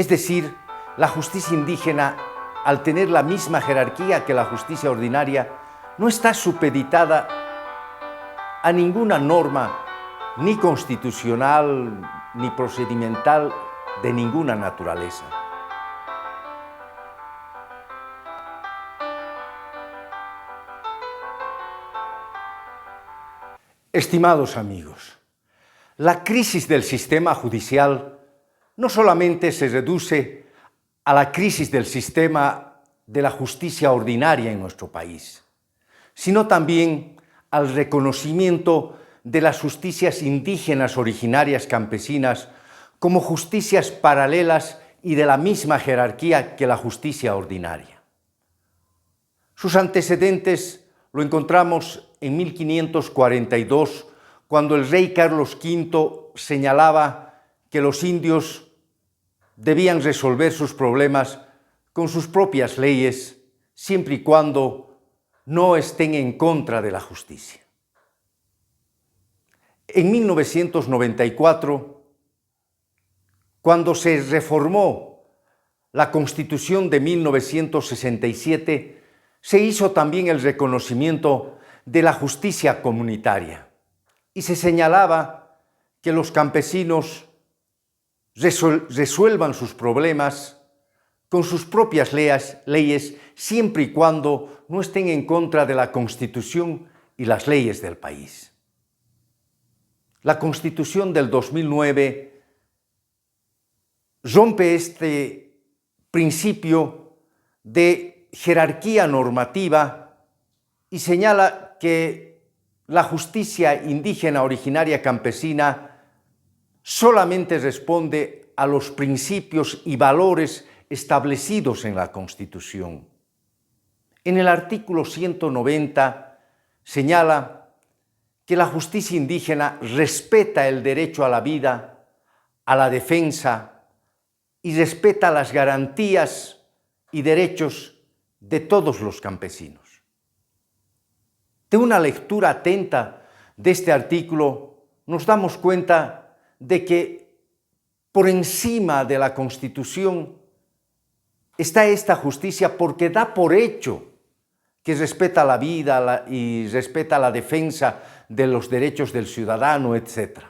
Es decir, la justicia indígena, al tener la misma jerarquía que la justicia ordinaria, no está supeditada a ninguna norma, ni constitucional, ni procedimental, de ninguna naturaleza. Estimados amigos, la crisis del sistema judicial no solamente se reduce a la crisis del sistema de la justicia ordinaria en nuestro país, sino también al reconocimiento de las justicias indígenas originarias campesinas como justicias paralelas y de la misma jerarquía que la justicia ordinaria. Sus antecedentes lo encontramos en 1542, cuando el rey Carlos V señalaba que los indios debían resolver sus problemas con sus propias leyes, siempre y cuando no estén en contra de la justicia. En 1994, cuando se reformó la Constitución de 1967, se hizo también el reconocimiento de la justicia comunitaria y se señalaba que los campesinos resuelvan sus problemas con sus propias leyes siempre y cuando no estén en contra de la Constitución y las leyes del país. La Constitución del 2009 rompe este principio de jerarquía normativa y señala que la justicia indígena originaria campesina solamente responde a los principios y valores establecidos en la Constitución. En el artículo 190 señala que la justicia indígena respeta el derecho a la vida, a la defensa y respeta las garantías y derechos de todos los campesinos. De una lectura atenta de este artículo nos damos cuenta de que por encima de la Constitución está esta justicia porque da por hecho que respeta la vida y respeta la defensa de los derechos del ciudadano, etc.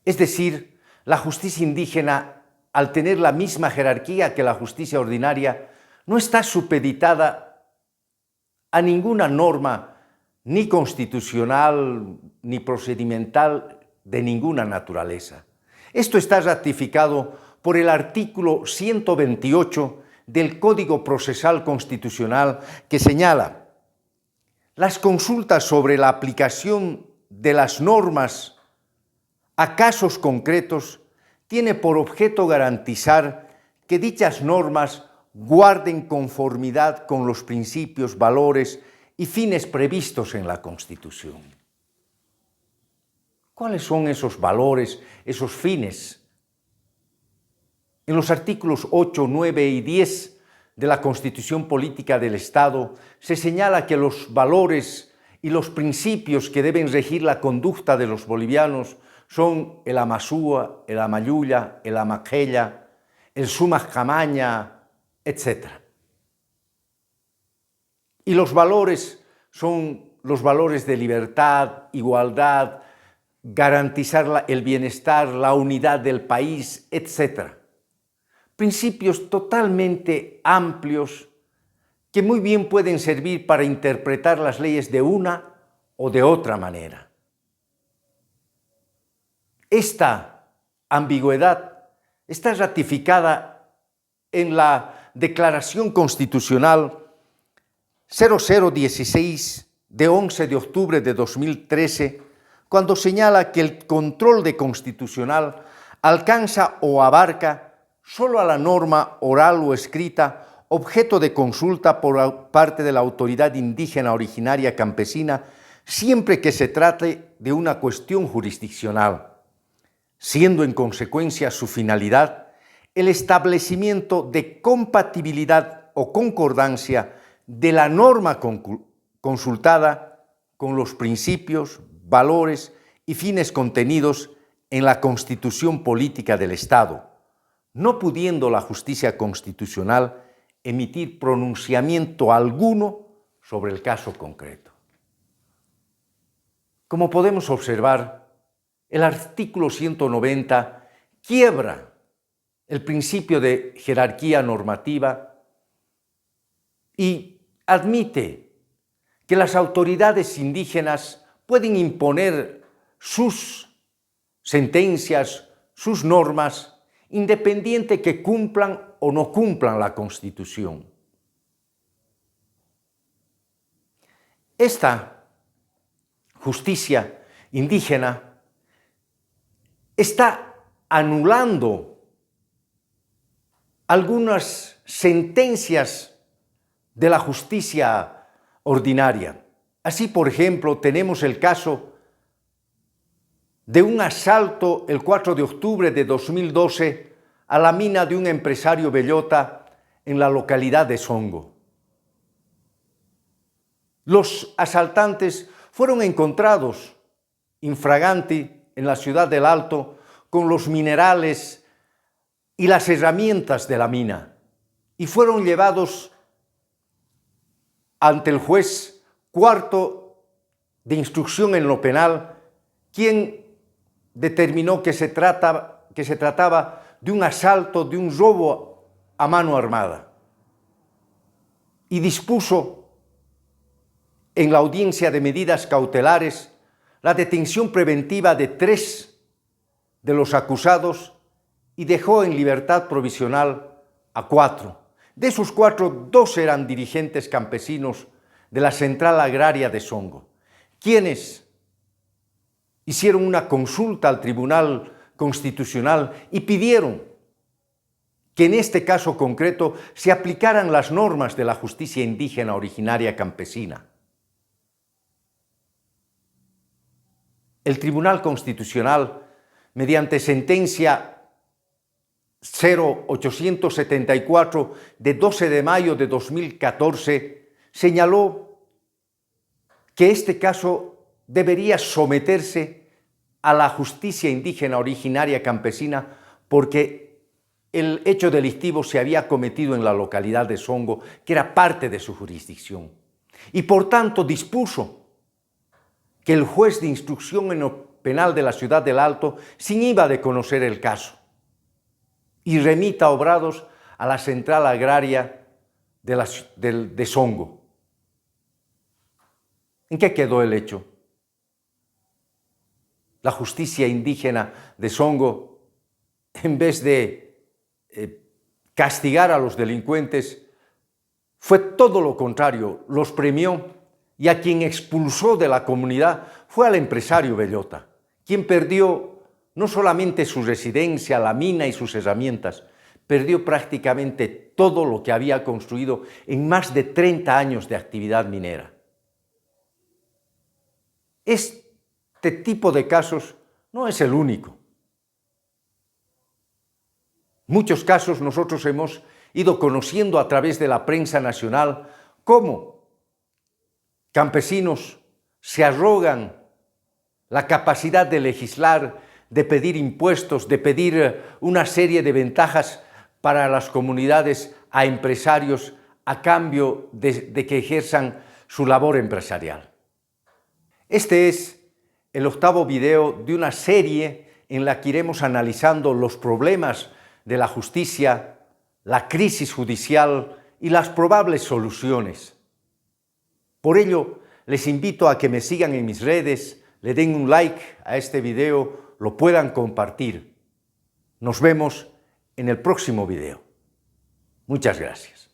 Es decir, la justicia indígena, al tener la misma jerarquía que la justicia ordinaria, no está supeditada a ninguna norma, ni constitucional, ni procedimental, de ninguna naturaleza. Esto está ratificado por el artículo 128 del Código Procesal Constitucional, que señala: las consultas sobre la aplicación de las normas a casos concretos tiene por objeto garantizar que dichas normas guarden conformidad con los principios, valores y fines previstos en la Constitución. ¿Cuáles son esos valores, esos fines? En los artículos 8, 9 y 10 de la Constitución Política del Estado se señala que los valores y los principios que deben regir la conducta de los bolivianos son el Amazúa, el Amayuya, el Amaqueya, el Sumajamaña, etc. Y los valores son los valores de libertad, igualdad, garantizar el bienestar, la unidad del país, etc. Principios totalmente amplios que muy bien pueden servir para interpretar las leyes de una o de otra manera. Esta ambigüedad está ratificada en la Declaración Constitucional 0016 de 11 de octubre de 2013, cuando señala que el control de constitucional alcanza o abarca solo a la norma oral o escrita objeto de consulta por parte de la autoridad indígena originaria campesina, siempre que se trate de una cuestión jurisdiccional, siendo en consecuencia su finalidad el establecimiento de compatibilidad o concordancia de la norma consultada con los principios, valores y fines contenidos en la constitución política del Estado, no pudiendo la justicia constitucional emitir pronunciamiento alguno sobre el caso concreto. Como podemos observar, el artículo 190 quiebra el principio de jerarquía normativa y admite que las autoridades indígenas pueden imponer sus sentencias, sus normas, independiente que cumplan o no cumplan la Constitución. Esta justicia indígena está anulando algunas sentencias de la justicia ordinaria. Así, por ejemplo, tenemos el caso de un asalto el 4 de octubre de 2012 a la mina de un empresario bellota en la localidad de Songo. Los asaltantes fueron encontrados infraganti en la ciudad del Alto con los minerales y las herramientas de la mina y fueron llevados ante el juez cuarto de instrucción en lo penal, quien determinó que se trataba de un asalto, de un robo a mano armada y dispuso en la audiencia de medidas cautelares la detención preventiva de 3 de los acusados y dejó en libertad provisional a 4. De esos 4, 2 eran dirigentes campesinos de la Central Agraria de Songo, quienes hicieron una consulta al Tribunal Constitucional y pidieron que en este caso concreto se aplicaran las normas de la justicia indígena originaria campesina. El Tribunal Constitucional, mediante sentencia 0874 de 12 de mayo de 2014, señaló que este caso debería someterse a la justicia indígena originaria campesina porque el hecho delictivo se había cometido en la localidad de Songo, que era parte de su jurisdicción. Y por tanto dispuso que el juez de instrucción en lo penal de la ciudad del Alto se inhiba de conocer el caso y remita obrados a la Central Agraria de Songo. ¿En qué quedó el hecho? La justicia indígena de Songo, en vez de castigar a los delincuentes, fue todo lo contrario, los premió y a quien expulsó de la comunidad fue al empresario bellota, quien perdió no solamente su residencia, la mina y sus herramientas, perdió prácticamente todo lo que había construido en más de 30 años de actividad minera. Este tipo de casos no es el único. Muchos casos nosotros hemos ido conociendo a través de la prensa nacional cómo campesinos se arrogan la capacidad de legislar, de pedir impuestos, de pedir una serie de ventajas para las comunidades a empresarios a cambio de que ejerzan su labor empresarial. Este es el 8º video de una serie en la que iremos analizando los problemas de la justicia, la crisis judicial y las probables soluciones. Por ello, les invito a que me sigan en mis redes, le den un like a este video, lo puedan compartir. Nos vemos en el próximo video. Muchas gracias.